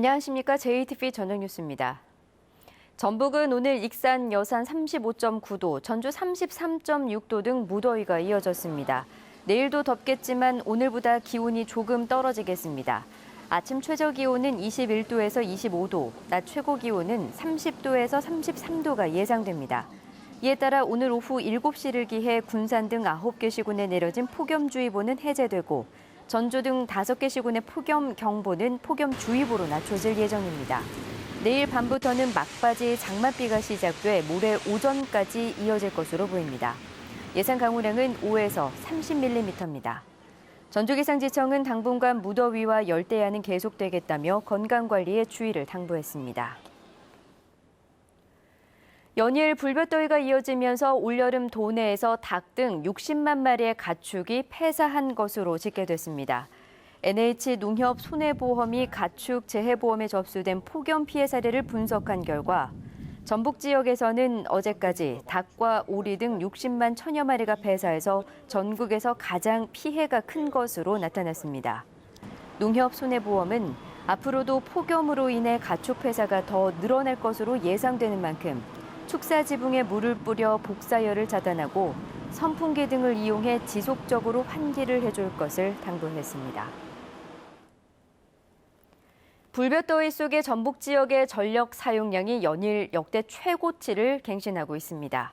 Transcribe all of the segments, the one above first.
안녕하십니까. JTV 저녁 뉴스입니다. 전북은 오늘 익산, 여산 35.9도, 전주 33.6도 등 무더위가 이어졌습니다. 내일도 덥겠지만 오늘보다 기온이 조금 떨어지겠습니다. 아침 최저 기온은 21도에서 25도, 낮 최고 기온은 30도에서 33도가 예상됩니다. 이에 따라 오늘 오후 7시를 기해 군산 등 9개 시군에 내려진 폭염주의보는 해제되고 전주 등 5개 시군의 폭염경보는 폭염주의보로 낮춰질 예정입니다. 내일 밤부터는 막바지 장맛비가 시작돼 모레 오전까지 이어질 것으로 보입니다. 예상 강우량은 5에서 30mm입니다. 전주기상지청은 당분간 무더위와 열대야는 계속되겠다며 건강관리에 주의를 당부했습니다. 연일 불볕더위가 이어지면서 올여름 도내에서 닭 등 60만 마리의 가축이 폐사한 것으로 집계됐습니다. NH농협 손해보험이 가축 재해보험에 접수된 폭염 피해 사례를 분석한 결과 전북 지역에서는 어제까지 닭과 오리 등 60만 천여 마리가 폐사해서 전국에서 가장 피해가 큰 것으로 나타났습니다. 농협 손해보험은 앞으로도 폭염으로 인해 가축 폐사가 더 늘어날 것으로 예상되는 만큼 축사 지붕에 물을 뿌려 복사열을 차단하고 선풍기 등을 이용해 지속적으로 환기를 해줄 것을 당부했습니다. 불볕더위 속에 전북 지역의 전력 사용량이 연일 역대 최고치를 갱신하고 있습니다.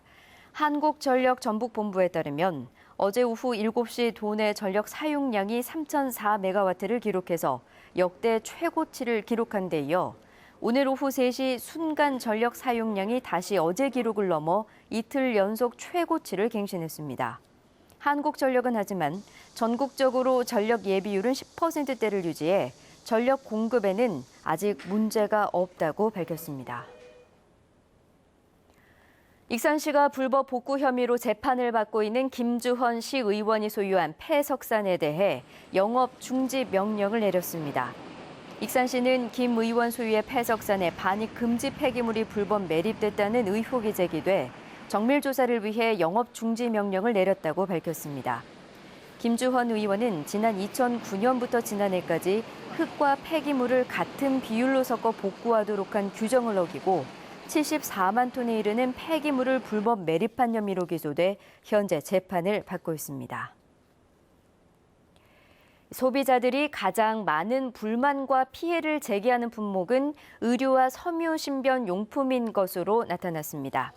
한국전력 전북본부에 따르면 어제 오후 7시 도내 전력 사용량이 3,004메가와트를 기록해서 역대 최고치를 기록한 데 이어 오늘 오후 3시 순간 전력 사용량이 다시 어제 기록을 넘어 이틀 연속 최고치를 갱신했습니다. 한국전력은 하지만 전국적으로 전력 예비율은 10%대를 유지해 전력 공급에는 아직 문제가 없다고 밝혔습니다. 익산시가 불법 복구 혐의로 재판을 받고 있는 김주헌 시의원이 소유한 폐석산에 대해 영업 중지 명령을 내렸습니다. 익산시는 김 의원 소유의 폐석산에 반입 금지 폐기물이 불법 매립됐다는 의혹이 제기돼 정밀 조사를 위해 영업 중지 명령을 내렸다고 밝혔습니다. 김주헌 의원은 지난 2009년부터 지난해까지 흙과 폐기물을 같은 비율로 섞어 복구하도록 한 규정을 어기고 74만 톤에 이르는 폐기물을 불법 매립한 혐의로 기소돼 현재 재판을 받고 있습니다. 소비자들이 가장 많은 불만과 피해를 제기하는 품목은 의류와 섬유 신변 용품인 것으로 나타났습니다.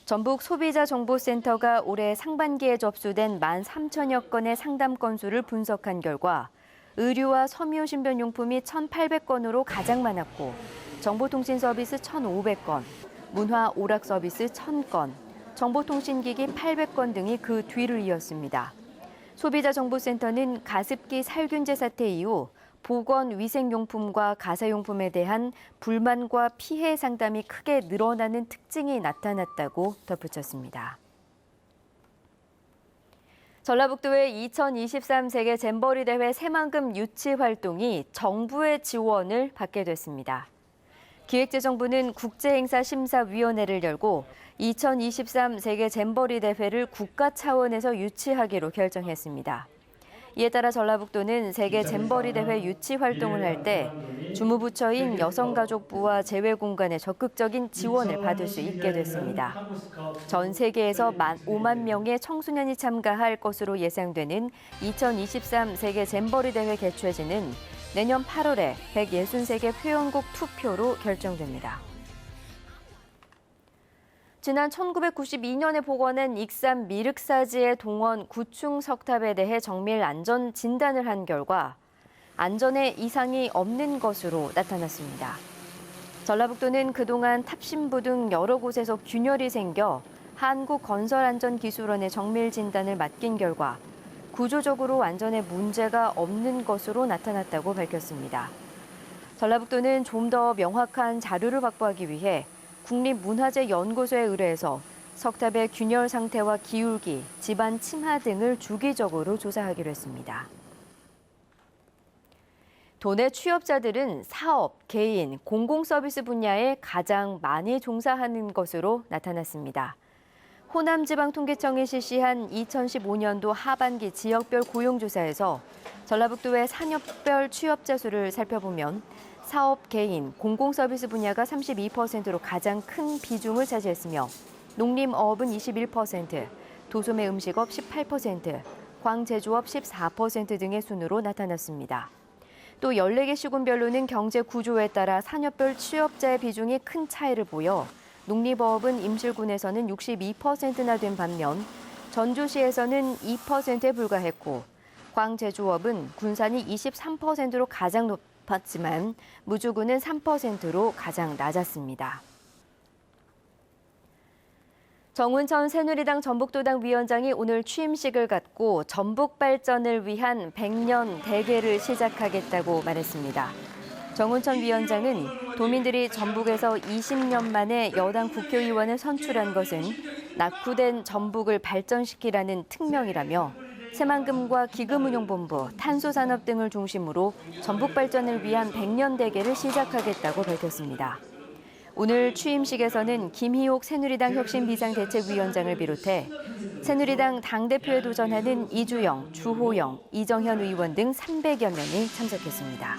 전북 소비자정보센터가 올해 상반기에 접수된 13,000여 건의 상담 건수를 분석한 결과 의류와 섬유 신변 용품이 1,800건으로 가장 많았고 정보통신 서비스 1,500건, 문화 오락 서비스 1,000건, 정보통신기기 800건 등이 그 뒤를 이었습니다. 소비자정보센터는 가습기 살균제 사태 이후 보건 위생용품과 가사용품에 대한 불만과 피해 상담이 크게 늘어나는 특징이 나타났다고 덧붙였습니다. 전라북도의 2023 세계 잼버리 대회 새만금 유치 활동이 정부의 지원을 받게 됐습니다. 기획재정부는 국제행사심사위원회를 열고 2023 세계 잼버리 대회를 국가 차원에서 유치하기로 결정했습니다. 이에 따라 전라북도는 세계 잼버리 대회 유치 활동을 할 때 주무부처인 여성가족부와 재외공간의 적극적인 지원을 받을 수 있게 됐습니다. 전 세계에서 5만 명의 청소년이 참가할 것으로 예상되는 2023 세계 잼버리 대회 개최지는 내년 8월에 163개 회원국 투표로 결정됩니다. 지난 1992년에 복원한 익산 미륵사지의 동원 9충 석탑에 대해 정밀 안전 진단을 한 결과 안전에 이상이 없는 것으로 나타났습니다. 전라북도는 그동안 탑신부 등 여러 곳에서 균열이 생겨 한국건설안전기술원의 정밀 진단을 맡긴 결과 구조적으로 안전에 문제가 없는 것으로 나타났다고 밝혔습니다. 전라북도는 좀 더 명확한 자료를 확보하기 위해 국립문화재연구소에 의뢰해서 석탑의 균열 상태와 기울기, 집안 침하 등을 주기적으로 조사하기로 했습니다. 도내 취업자들은 사업, 개인, 공공서비스 분야에 가장 많이 종사하는 것으로 나타났습니다. 호남지방통계청이 실시한 2015년도 하반기 지역별 고용조사에서 전라북도의 산업별 취업자 수를 살펴보면 사업 개인, 공공서비스 분야가 32%로 가장 큰 비중을 차지했으며 농림어업은 21%, 도소매 음식업 18%, 광제조업 14% 등의 순으로 나타났습니다. 또 14개 시군별로는 경제 구조에 따라 산업별 취업자의 비중이 큰 차이를 보여 농림어업은 임실군에서는 62%나 된 반면 전주시에서는 2%에 불과했고 광제조업은 군산이 23%로 가장 높았지만 무주군은 3%로 가장 낮았습니다. 정운천 새누리당 전북도당 위원장이 오늘 취임식을 갖고 전북 발전을 위한 100년 대계를 시작하겠다고 말했습니다. 정운천 위원장은 도민들이 전북에서 20년 만에 여당 국회의원을 선출한 것은 낙후된 전북을 발전시키라는 특명이라며 새만금과 기금운용본부, 탄소산업 등을 중심으로 전북 발전을 위한 100년 대계를 시작하겠다고 밝혔습니다. 오늘 취임식에서는 김희옥 새누리당 혁신비상대책위원장을 비롯해 새누리당 당대표에 도전하는 이주영, 주호영, 이정현 의원 등 300여 명이 참석했습니다.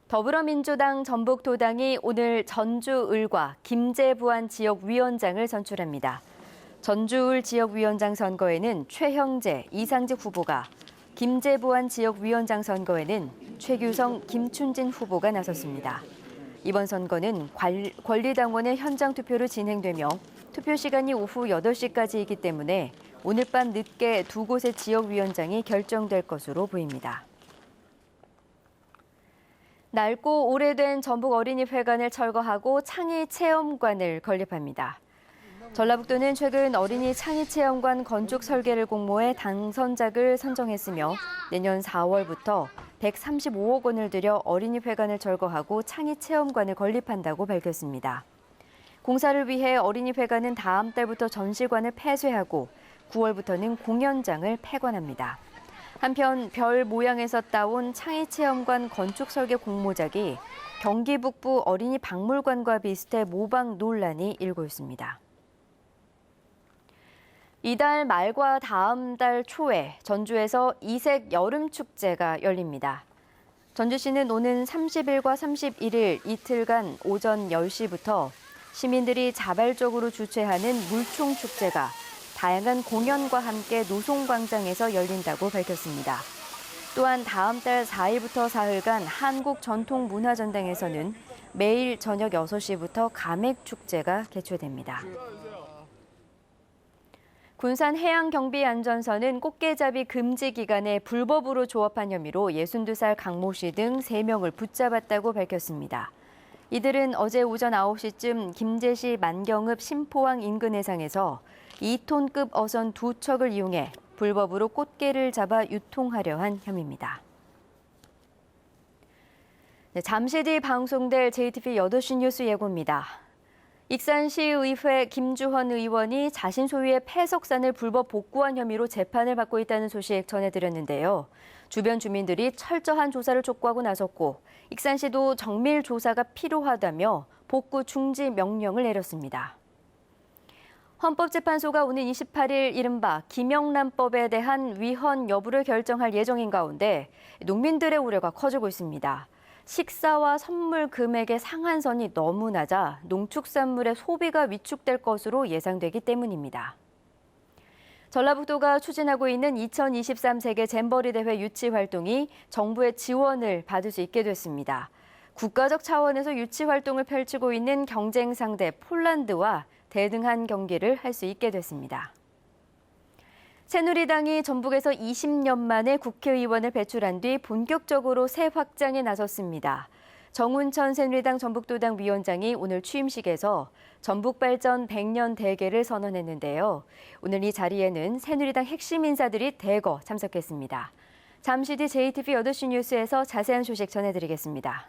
더불어민주당 전북도당이 오늘 전주을과 김제부안 지역위원장을 선출합니다. 전주을 지역위원장 선거에는 최형재, 이상직 후보가, 김제부안 지역위원장 선거에는 최규성, 김춘진 후보가 나섰습니다. 이번 선거는 권리당원의 현장 투표로 진행되며 투표 시간이 오후 8시까지이기 때문에 오늘 밤 늦게 두 곳의 지역위원장이 결정될 것으로 보입니다. 낡고 오래된 전북 어린이회관을 철거하고 창의체험관을 건립합니다. 전라북도는 최근 어린이 창의체험관 건축 설계를 공모해 당선작을 선정했으며 내년 4월부터 135억 원을 들여 어린이회관을 철거하고 창의체험관을 건립한다고 밝혔습니다. 공사를 위해 어린이회관은 다음 달부터 전시관을 폐쇄하고 9월부터는 공연장을 폐관합니다. 한편 별 모양에서 따온 창의체험관 건축 설계 공모작이 경기 북부 어린이 박물관과 비슷해 모방 논란이 일고 있습니다. 이달 말과 다음 달 초에 전주에서 이색 여름축제가 열립니다. 전주시는 오는 30일과 31일 이틀간 오전 10시부터 시민들이 자발적으로 주최하는 물총축제가 다양한 공연과 함께 노송광장에서 열린다고 밝혔습니다. 또한 다음 달 4일부터 사흘간 한국전통문화전당에서는 매일 저녁 6시부터 가맥축제가 개최됩니다. 군산 해양경비안전선은 꽃게잡이 금지 기간에 불법으로 조업한 혐의로 62살 강모 씨 등 3명을 붙잡았다고 밝혔습니다. 이들은 어제 오전 9시쯤 김제시 만경읍 신포항 인근 해상에서 2톤급 어선 2척을 이용해 불법으로 꽃게를 잡아 유통하려 한 혐의입니다. 잠시 뒤 방송될 JTBC 8시 뉴스 예고입니다. 익산시의회 김주헌 의원이 자신 소유의 폐석산을 불법 복구한 혐의로 재판을 받고 있다는 소식 전해드렸는데요. 주변 주민들이 철저한 조사를 촉구하고 나섰고 익산시도 정밀 조사가 필요하다며 복구 중지 명령을 내렸습니다. 헌법재판소가 오는 28일 이른바 김영란법에 대한 위헌 여부를 결정할 예정인 가운데 농민들의 우려가 커지고 있습니다. 식사와 선물 금액의 상한선이 너무 낮아 농축산물의 소비가 위축될 것으로 예상되기 때문입니다. 전라북도가 추진하고 있는 2023 세계 잼버리 대회 유치 활동이 정부의 지원을 받을 수 있게 됐습니다. 국가적 차원에서 유치 활동을 펼치고 있는 경쟁 상대 폴란드와 대등한 경기를 할 수 있게 됐습니다. 새누리당이 전북에서 20년 만에 국회의원을 배출한 뒤 본격적으로 새 확장에 나섰습니다. 정운천 새누리당 전북도당 위원장이 오늘 취임식에서 전북발전 100년 대계를 선언했는데요. 오늘 이 자리에는 새누리당 핵심 인사들이 대거 참석했습니다. 잠시 뒤 JTBC 8시 뉴스에서 자세한 소식 전해드리겠습니다.